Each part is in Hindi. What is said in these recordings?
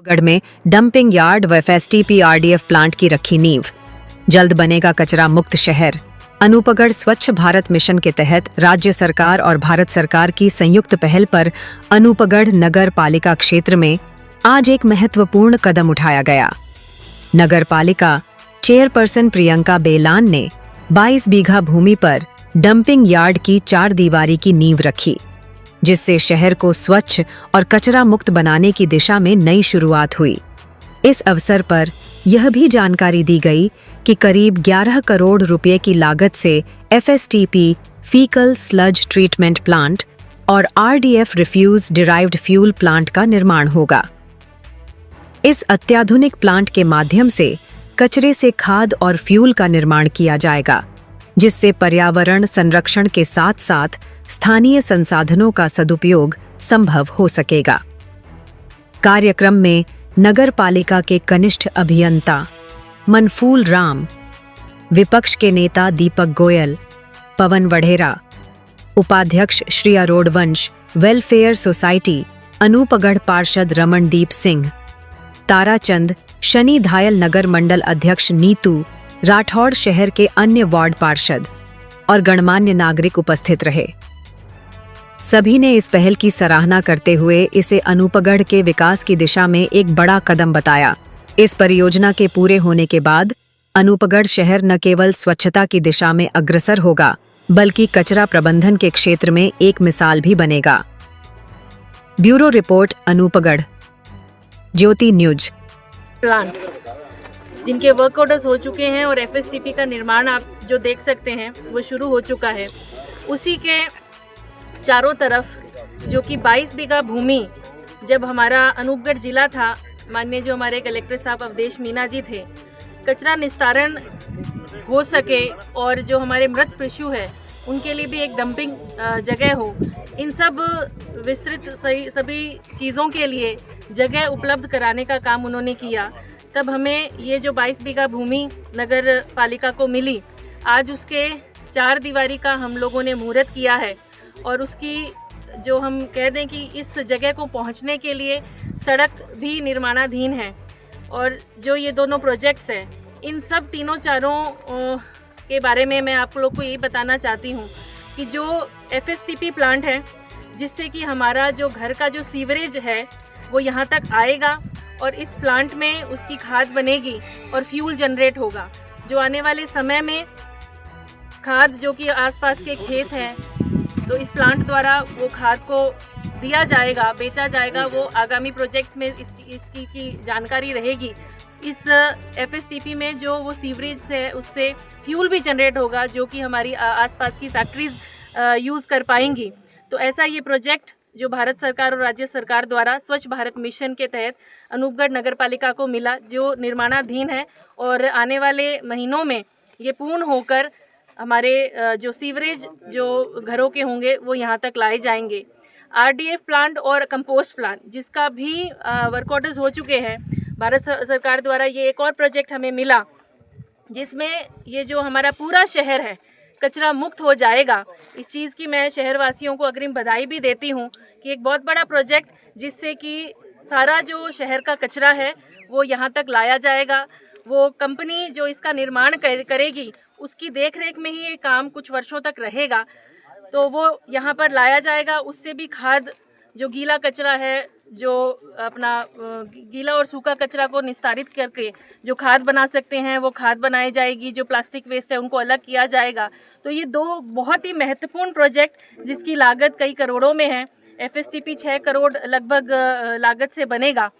गढ़ में डंपिंग यार्ड व एफएसटीपी आरडीएफ प्लांट की रखी नींव। जल्द बनेगा कचरा मुक्त शहर। अनूपगढ़ स्वच्छ भारत मिशन के तहत राज्य सरकार और भारत सरकार की संयुक्त पहल पर अनूपगढ़ नगर पालिका क्षेत्र में आज एक महत्वपूर्ण कदम उठाया गया। नगर पालिका चेयरपर्सन प्रियंका बेलान ने 22 बीघा भूमि पर डंपिंग यार्ड की 4 दीवारी की नींव रखी, जिससे शहर को स्वच्छ और कचरा मुक्त बनाने की दिशा में नई शुरुआत हुई। इस अवसर पर यह भी जानकारी दी गई कि करीब 11 करोड़ रुपए की लागत से FSTP faecal sludge treatment plant और RDF refuse derived fuel plant का निर्माण होगा। इस अत्याधुनिक प्लांट के माध्यम से कचरे से खाद और फ्यूल का निर्माण किया जाएगा, जिससे पर्यावरण संरक्षण के साथ साथ स्थानीय संसाधनों का सदुपयोग संभव हो सकेगा। कार्यक्रम में नगर पालिका के कनिष्ठ अभियंता मनफूल राम, विपक्ष के नेता दीपक गोयल, पवन वढेरा, उपाध्यक्ष श्री अरोड़वंश वेलफेयर सोसाइटी, अनूपगढ़ पार्षद रमनदीप सिंह, ताराचंद, शनि धायल नगर मंडल अध्यक्ष नीतू, राठौड़ शहर के अन्य वार्ड पार्षद और गणमान्य नागरिक उपस्थित रहे। सभी ने इस पहल की सराहना करते हुए इसे अनूपगढ़ के विकास की दिशा में एक बड़ा कदम बताया। इस परियोजना के पूरे होने के बाद अनूपगढ़ शहर न केवल स्वच्छता की दिशा में अग्रसर होगा, बल्कि कचरा प्रबंधन के क्षेत्र में एक मिसाल भी बनेगा। ब्यूरो रिपोर्ट, अनूपगढ़, ज्योति न्यूज। प्लांट जिनके वर्क ऑर्डर्स हो चुके हैं और एफएसटीपी का निर्माण आप जो देख सकते हैं वो शुरू हो चुका है। उसी के चारों तरफ जो कि 22 बीघा भूमि, जब हमारा अनूपगढ़ जिला था, माननीय जो हमारे कलेक्टर साहब अवधेश मीना जी थे, कचरा निस्तारण हो सके और जो हमारे मृत पशु है उनके लिए भी एक डंपिंग जगह हो, इन सब विस्तृत सभी चीज़ों के लिए जगह उपलब्ध कराने का काम उन्होंने किया। तब हमें ये जो 22 बीघा भूमि नगर पालिका को मिली, आज उसके 4 दीवारी का हम लोगों ने मुहूर्त किया है और उसकी जो हम कह दें कि इस जगह को पहुंचने के लिए सड़क भी निर्माणाधीन है। और जो ये दोनों प्रोजेक्ट्स हैं, इन सब तीनों चारों के बारे में मैं आप लोग को ये बताना चाहती हूँ कि जो एफएसटीपी प्लांट है, जिससे कि हमारा जो घर का जो सीवरेज है वो यहाँ तक आएगा और इस प्लांट में उसकी खाद बनेगी और फ्यूल जनरेट होगा। जो आने वाले समय में खाद जो कि आसपास के खेत हैं, तो इस प्लांट द्वारा वो खाद को दिया जाएगा, बेचा जाएगा। वो आगामी प्रोजेक्ट्स में इसकी की जानकारी रहेगी। इस एफएसटीपी में जो वो सीवरेज है उससे फ्यूल भी जनरेट होगा, जो कि हमारी आसपास की फैक्ट्रीज यूज़ कर पाएंगी। तो ऐसा ये प्रोजेक्ट जो भारत सरकार और राज्य सरकार द्वारा स्वच्छ भारत मिशन के तहत अनूपगढ़ नगर पालिका को मिला, जो निर्माणाधीन है और आने वाले महीनों में ये पूर्ण होकर हमारे जो सीवरेज जो घरों के होंगे वो यहाँ तक लाए जाएंगे। आरडीएफ प्लांट और कंपोस्ट प्लांट जिसका भी वर्क ऑर्डर्स हो चुके हैं, भारत सरकार द्वारा ये एक और प्रोजेक्ट हमें मिला, जिसमें ये जो हमारा पूरा शहर है कचरा मुक्त हो जाएगा। इस चीज़ की मैं शहरवासियों को अग्रिम बधाई भी देती हूँ कि एक बहुत बड़ा प्रोजेक्ट जिससे कि सारा जो शहर का कचरा है वो यहाँ तक लाया जाएगा। वो कंपनी जो इसका निर्माण करेगी उसकी देखरेख में ही ये काम कुछ वर्षों तक रहेगा, तो वो यहाँ पर लाया जाएगा। उससे भी खाद, जो गीला कचरा है, जो अपना गीला और सूखा कचरा को निस्तारित करके जो खाद बना सकते हैं वो खाद बनाई जाएगी। जो प्लास्टिक वेस्ट है उनको अलग किया जाएगा। तो ये 2 बहुत ही महत्वपूर्ण प्रोजेक्ट जिसकी लागत कई करोड़ों में है। एफएसटीपी 6 करोड़ लगभग लागत से बनेगा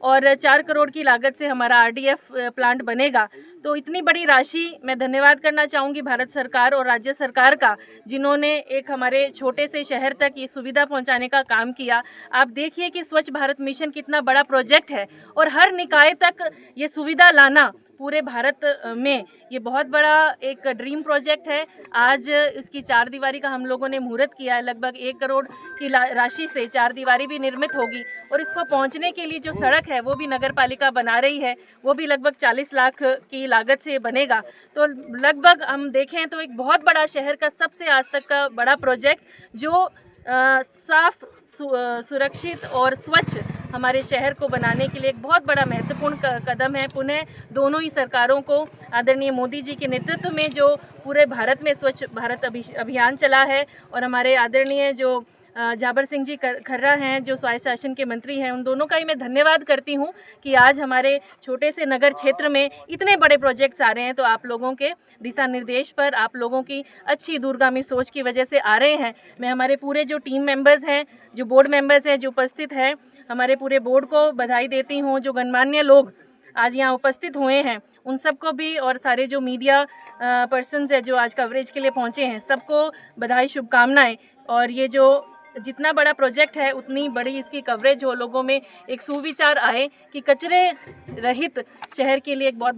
और 4 करोड़ की लागत से हमारा आरडीएफ प्लांट बनेगा। तो इतनी बड़ी राशि, मैं धन्यवाद करना चाहूँगी भारत सरकार और राज्य सरकार का, जिन्होंने एक हमारे छोटे से शहर तक ये सुविधा पहुंचाने का काम किया। आप देखिए कि स्वच्छ भारत मिशन कितना बड़ा प्रोजेक्ट है और हर निकाय तक ये सुविधा लाना पूरे भारत में ये बहुत बड़ा एक ड्रीम प्रोजेक्ट है। आज इसकी 4 दीवारी का हम लोगों ने मुहूर्त किया है। लगभग 1 करोड़ की राशि से 4 दीवारी भी निर्मित होगी और इसको पहुंचने के लिए जो सड़क है वो भी नगर पालिका बना रही है, वो भी लगभग 40 लाख की लागत से बनेगा। तो लगभग हम देखें तो एक बहुत बड़ा शहर का सबसे आज तक का बड़ा प्रोजेक्ट जो साफ सुरक्षित और स्वच्छ हमारे शहर को बनाने के लिए एक बहुत बड़ा महत्वपूर्ण कदम है। पुनः दोनों ही सरकारों को आदरणीय मोदी जी के नेतृत्व में जो पूरे भारत में स्वच्छ भारत अभियान चला है, और हमारे आदरणीय जो जाबर सिंह जी खर्रा हैं जो स्वायत्त शासन के मंत्री हैं, उन दोनों का ही मैं धन्यवाद करती हूं कि आज हमारे छोटे से नगर क्षेत्र में इतने बड़े प्रोजेक्ट्स आ रहे हैं। तो आप लोगों के दिशा निर्देश पर, आप लोगों की अच्छी दूरगामी सोच की वजह से आ रहे हैं। मैं हमारे पूरे जो टीम मेंबर्स हैं, जो बोर्ड मेंबर्स हैं जो उपस्थित हैं, हमारे पूरे बोर्ड को बधाई देती हूँ। जो गणमान्य लोग आज यहाँ उपस्थित हुए हैं उन सबको भी, और सारे जो मीडिया पर्सन्स हैं जो आज कवरेज के लिए पहुँचे हैं, सबको बधाई, शुभकामनाएं। और ये जो जितना बड़ा प्रोजेक्ट है उतनी बड़ी इसकी कवरेज हो, लोगों में एक सुविचार आए कि कचरे रहित शहर के लिए एक बहुत